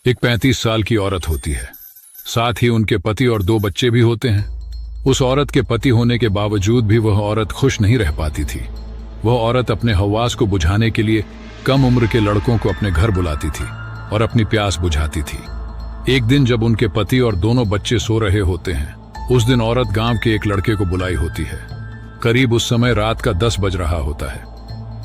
एक 35 साल की औरत होती है। साथ ही उनके पति और 2 बच्चे भी होते हैं। उस औरत के पति होने के बावजूद भी वह औरत खुश नहीं रह पाती थी। वह औरत अपने हवास को बुझाने के लिए कम उम्र के लड़कों को अपने घर बुलाती थी और अपनी प्यास बुझाती थी। एक दिन जब उनके पति और दोनों बच्चे सो रहे होते हैं, उस दिन औरत गांव के एक लड़के को बुलाई होती है। करीब उस समय रात का 10 बज रहा होता है।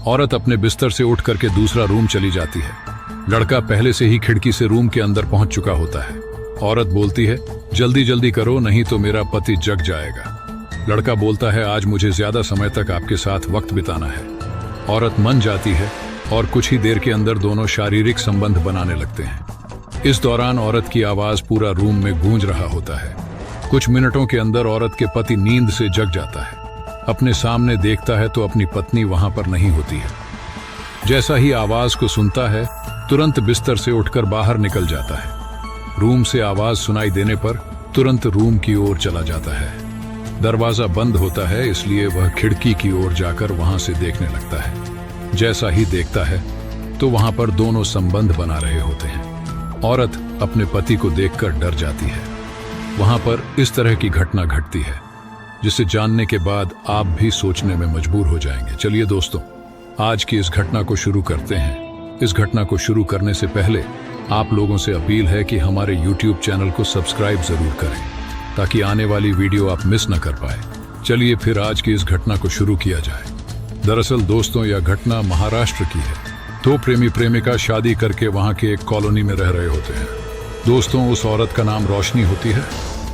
औरत अपने बिस्तर से उठ करके दूसरा रूम चली जाती है। लड़का पहले से ही खिड़की से रूम के अंदर पहुंच चुका होता है। औरत बोलती है, जल्दी जल्दी करो, नहीं तो मेरा पति जग जाएगा। लड़का बोलता है, आज मुझे ज्यादा समय तक आपके साथ वक्त बिताना है। औरत मान जाती है और कुछ ही देर के अंदर दोनों शारीरिक संबंध बनाने लगते हैं। इस दौरान औरत की आवाज पूरा रूम में गूंज रहा होता है। कुछ मिनटों के अंदर औरत के पति नींद से जग जाता है। अपने सामने देखता है तो अपनी पत्नी वहां पर नहीं होती है। जैसा ही आवाज को सुनता है, तुरंत बिस्तर से उठकर बाहर निकल जाता है। रूम से आवाज सुनाई देने पर तुरंत रूम की ओर चला जाता है। दरवाजा बंद होता है, इसलिए वह खिड़की की ओर जाकर वहां से देखने लगता है। जैसा ही देखता है तो वहां पर दोनों संबंध बना रहे होते हैं। औरत अपने पति को देखकर डर जाती है। वहां पर इस तरह की घटना घटती है जिसे जानने के बाद आप भी सोचने में मजबूर हो जाएंगे। चलिए दोस्तों, आज की इस घटना को शुरू करते हैं। इस घटना को शुरू करने से पहले आप लोगों से अपील है कि हमारे YouTube चैनल को सब्सक्राइब जरूर करें ताकि आने वाली वीडियो आप मिस न कर पाए। चलिए फिर आज की इस घटना को शुरू किया जाए। दरअसल दोस्तों, यह घटना महाराष्ट्र की है। 2 प्रेमी प्रेमिका शादी करके वहां के एक कॉलोनी में रह रहे होते हैं। दोस्तों, उस औरत का नाम रोशनी होती है,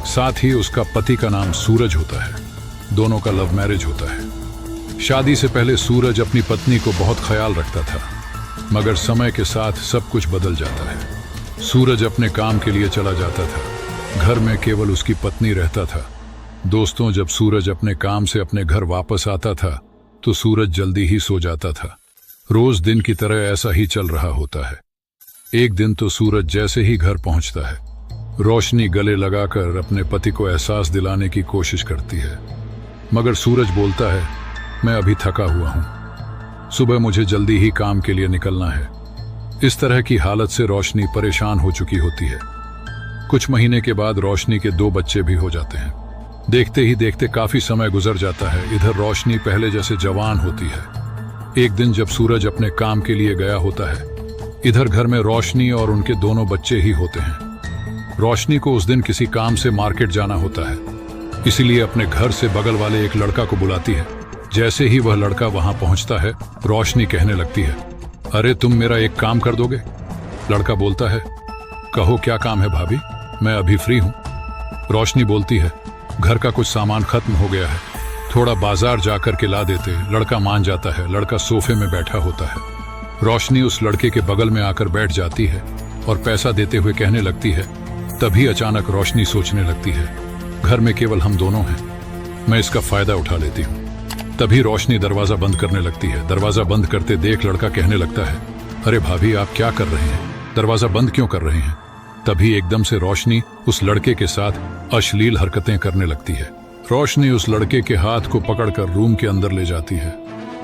साथ ही उसका पति का नाम सूरज होता है। दोनों का लव मैरिज होता है। शादी से पहले सूरज अपनी पत्नी को बहुत ख्याल रखता था, मगर समय के साथ सब कुछ बदल जाता है। सूरज अपने काम के लिए चला जाता था। घर में केवल उसकी पत्नी रहता था। दोस्तों, जब सूरज अपने काम से अपने घर वापस आता था तो सूरज जल्दी ही सो जाता था। रोज दिन की तरह ऐसा ही चल रहा होता है। एक दिन तो सूरज जैसे ही घर पहुंचता है, रोशनी गले लगाकर अपने पति को एहसास दिलाने की कोशिश करती है, मगर सूरज बोलता है, मैं अभी थका हुआ हूं, सुबह मुझे जल्दी ही काम के लिए निकलना है। इस तरह की हालत से रोशनी परेशान हो चुकी होती है। कुछ महीने के बाद रोशनी के 2 बच्चे भी हो जाते हैं। देखते ही देखते काफी समय गुजर जाता है। इधर रोशनी पहले जैसे जवान होती है। एक दिन जब सूरज अपने काम के लिए गया होता है, इधर घर में रोशनी और उनके दोनों बच्चे ही होते हैं। रोशनी को उस दिन किसी काम से मार्केट जाना होता है, इसीलिए अपने घर से बगल वाले एक लड़का को बुलाती है। जैसे ही वह लड़का वहां पहुंचता है, रोशनी कहने लगती है, अरे तुम मेरा एक काम कर दोगे? लड़का बोलता है, कहो क्या काम है भाभी, मैं अभी फ्री हूं। रोशनी बोलती है, घर का कुछ सामान खत्म हो गया है, थोड़ा बाजार जाकर के ला देते। लड़का मान जाता है। लड़का सोफे में बैठा होता है। रोशनी उस लड़के के बगल में आकर बैठ जाती है और पैसा देते हुए कहने लगती है। तभी अचानक रोशनी सोचने लगती है, घर में केवल हम दोनों हैं, मैं इसका फायदा उठा लेती हूँ। तभी रोशनी दरवाजा बंद करने लगती है। दरवाजा बंद करते देख लड़का कहने लगता है, अरे भाभी आप क्या कर रहे हैं, दरवाजा बंद क्यों कर रहे हैं? तभी एकदम से रोशनी उस लड़के के साथ अश्लील हरकतें करने लगती है। रोशनी उस लड़के के हाथ को पकड़कर रूम के अंदर ले जाती है।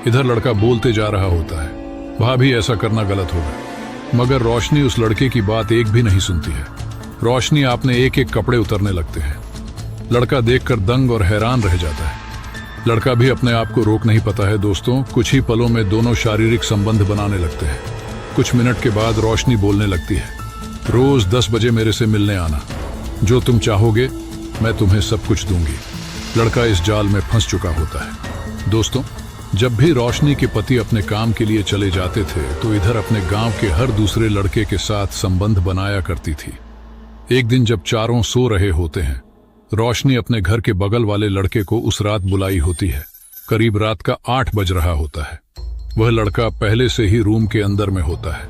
इधर लड़का बोलते जा रहा होता है, भाभी ऐसा करना गलत होगा, मगर रोशनी उस लड़के की बात एक भी नहीं सुनती है। रोशनी आपने एक एक कपड़े उतरने लगते हैं। लड़का देखकर दंग और हैरान रह जाता है। लड़का भी अपने आप को रोक नहीं पाता है। दोस्तों, कुछ ही पलों में दोनों शारीरिक संबंध बनाने लगते हैं। कुछ मिनट के बाद रोशनी बोलने लगती है, रोज 10 बजे मेरे से मिलने आना, जो तुम चाहोगे मैं तुम्हें सब कुछ दूंगी। लड़का इस जाल में फंस चुका होता है। दोस्तों, जब भी रोशनी के पति अपने काम के लिए चले जाते थे तो इधर अपने गांव के हर दूसरे लड़के के साथ संबंध बनाया करती थी। एक दिन जब चारों सो रहे होते हैं, रोशनी अपने घर के बगल वाले लड़के को उस रात बुलाई होती है। करीब रात का 8 बज रहा होता है। वह लड़का पहले से ही रूम के अंदर में होता है।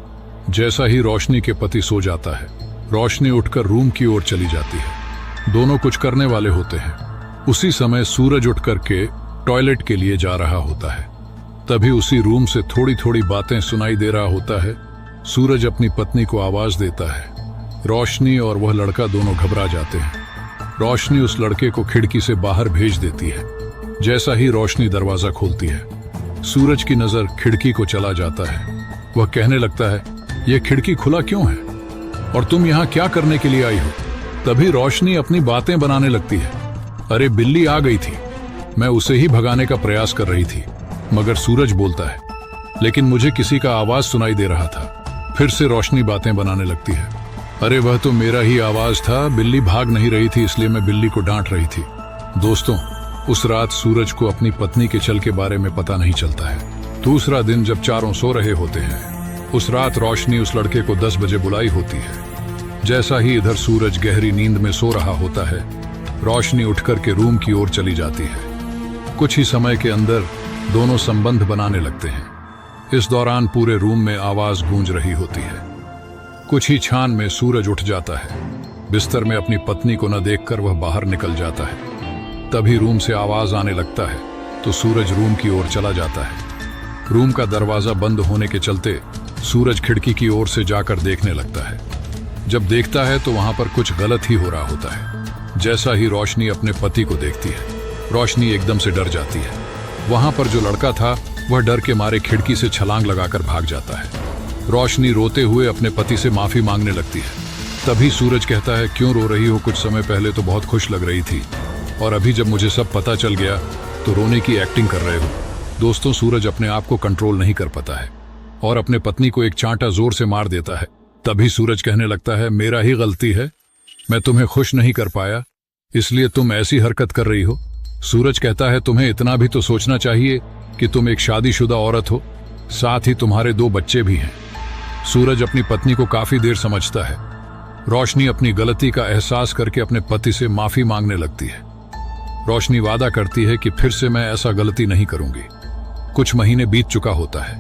जैसा ही रोशनी के पति सो जाता है, रोशनी उठकर रूम की ओर चली जाती है। दोनों कुछ करने वाले होते हैं। उसी समय सूरज उठ करके टॉयलेट के लिए जा रहा होता है। तभी उसी रूम से थोड़ी थोड़ी बातें सुनाई दे रहा होता है। सूरज अपनी पत्नी को आवाज देता है। रोशनी और वह लड़का दोनों घबरा जाते हैं। रोशनी उस लड़के को खिड़की से बाहर भेज देती है। जैसा ही रोशनी दरवाजा खोलती है, सूरज की नजर खिड़की को चला जाता है। वह कहने लगता है, यह खिड़की खुला क्यों है? और तुम यहाँ क्या करने के लिए आई हो? तभी रोशनी अपनी बातें बनाने लगती है। अरे बिल्ली आ गई थी, मैं उसे ही भगाने का प्रयास कर रही थी। मगर सूरज बोलता है, लेकिन मुझे किसी का आवाज सुनाई दे रहा था। फिर से रोशनी बातें बनाने लगती है। अरे वह तो मेरा ही आवाज था, बिल्ली भाग नहीं रही थी इसलिए मैं बिल्ली को डांट रही थी। दोस्तों, उस रात सूरज को अपनी पत्नी के छल के बारे में पता नहीं चलता है। दूसरा दिन जब चारों सो रहे होते हैं, उस रात रोशनी उस लड़के को 10 बजे बुलाई होती है। जैसा ही इधर सूरज गहरी नींद में सो रहा होता है, रोशनी उठकर के रूम की ओर चली जाती है। कुछ ही समय के अंदर दोनों संबंध बनाने लगते हैं। इस दौरान पूरे रूम में आवाज गूंज रही होती है। कुछ ही क्षण में सूरज उठ जाता है। बिस्तर में अपनी पत्नी को न देखकर वह बाहर निकल जाता है। तभी रूम से आवाज आने लगता है तो सूरज रूम की ओर चला जाता है। रूम का दरवाजा बंद होने के चलते सूरज खिड़की की ओर से जाकर देखने लगता है। जब देखता है तो वहां पर कुछ गलत ही हो रहा होता है। जैसा ही रोशनी अपने पति को देखती है, रोशनी एकदम से डर जाती है। वहां पर जो लड़का था वह डर के मारे खिड़की से छलांग लगाकर भाग जाता है। रोशनी रोते हुए अपने पति से माफी मांगने लगती है। तभी सूरज कहता है, क्यों रो रही हो? कुछ समय पहले तो बहुत खुश लग रही थी और अभी जब मुझे सब पता चल गया तो रोने की एक्टिंग कर रहे हो। दोस्तों, सूरज अपने आप को कंट्रोल नहीं कर पाता है और अपने पत्नी को एक चांटा जोर से मार देता है। तभी सूरज कहने लगता है, मेरा ही गलती है, मैं तुम्हें खुश नहीं कर पाया इसलिए तुम ऐसी हरकत कर रही हो। सूरज कहता है, तुम्हें इतना भी तो सोचना चाहिए कि तुम एक शादीशुदा औरत हो, साथ ही तुम्हारे 2 बच्चे भी हैं। सूरज अपनी पत्नी को काफी देर समझता है। रोशनी अपनी गलती का एहसास करके अपने पति से माफी मांगने लगती है। रोशनी वादा करती है कि फिर से मैं ऐसा गलती नहीं करूंगी। कुछ महीने बीत चुका होता है।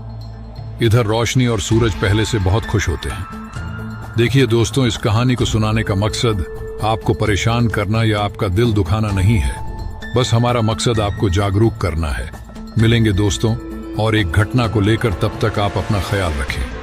इधर रोशनी और सूरज पहले से बहुत खुश होते हैं। देखिए दोस्तों, इस कहानी को सुनाने का मकसद आपको परेशान करना या आपका दिल दुखाना नहीं है। बस हमारा मकसद आपको जागरूक करना है। मिलेंगे दोस्तों और एक घटना को लेकर, तब तक आप अपना ख्याल रखें।